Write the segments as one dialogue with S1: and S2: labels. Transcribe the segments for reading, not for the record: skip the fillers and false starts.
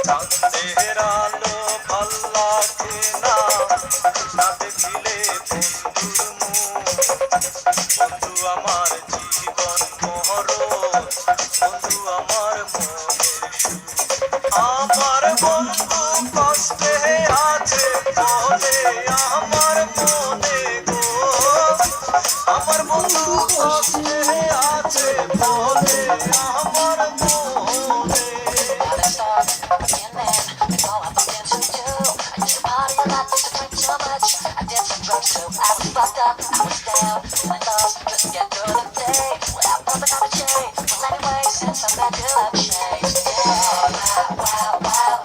S1: চাঁদের আলো ভাল লাগে না, না দেখিলে বন্ধুর মুখ। বন্ধু আমার জীবন মহরত, বন্ধু আমার মনের সুখ। আমার বন্ধু কষ্টে আছে বলে আমার মনে গো, আমার বন্ধু কষ্টে আছে বলে আমার মনে।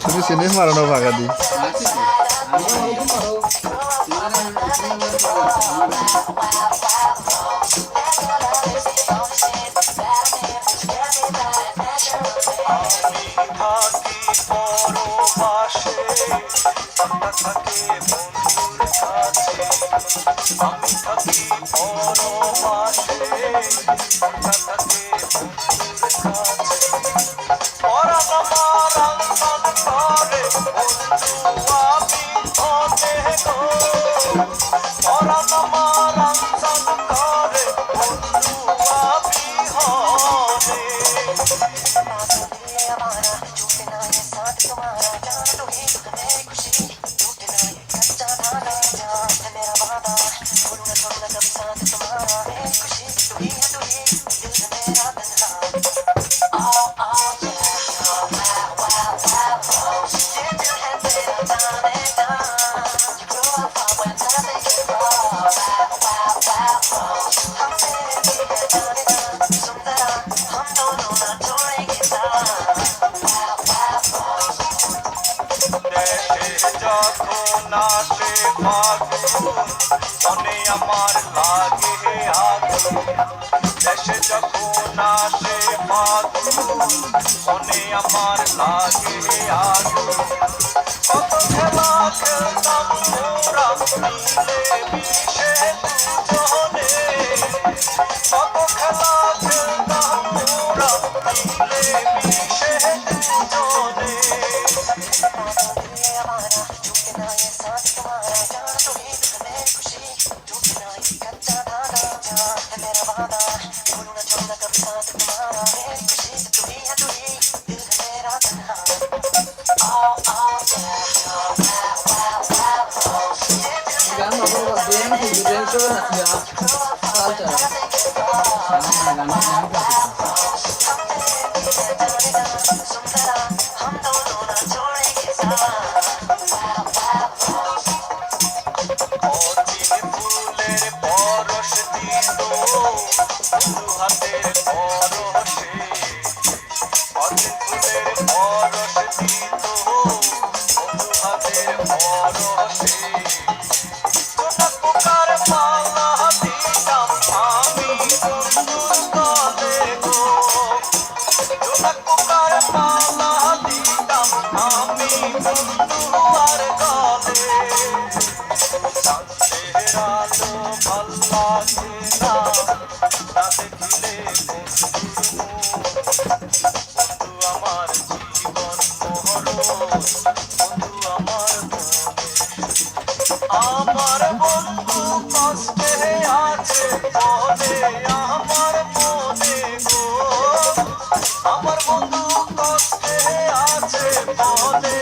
S2: শুধু সিনেস মারানো ভাগা দি
S1: থাকি পরবাসে, কথা থাকে বন্ধুর কাছে। আমি থাকি পরবাসে, কথা থাকে বন্ধুর কাছে। পরাণ আমার অন্তর করে বন্ধু আমি ধনে গো, পরাণ আমার অন্তর করে বন্ধু আমি হনে। দেশে যখন আসে ফাগুন, মনে আমার লাগে আগুন। দেশে যখন আসে ফাগুন, মনে আমার লাগে আগুন। কত খেলা খেলতাম মোরা মিলে মিশে দুজনে, কত খেলা খেলতাম মোরা মিলে মিশে দুজনে। অচিন ফুলের পরশ দিত বন্ধু হাতের পরশে, অচিন ফুলের পরশ দিত বন্ধু হাতের পরশে। জোনাক পোকার মালা দিতাম আমি বন্ধুর গলে গো, জোনাক পোকার মালা দিতাম আমি বন্ধুর গলে। চাঁদের আলো ভাল লাগে না, না দেখিলে বন্ধুর মুখ। বন্ধু আমার জীবন মহরত, বন্ধু আমার মনে। আমার বন্ধু কষ্টে আছে বলে আমার মনে গো, আমার বন্ধু কষ্টে আছে বলে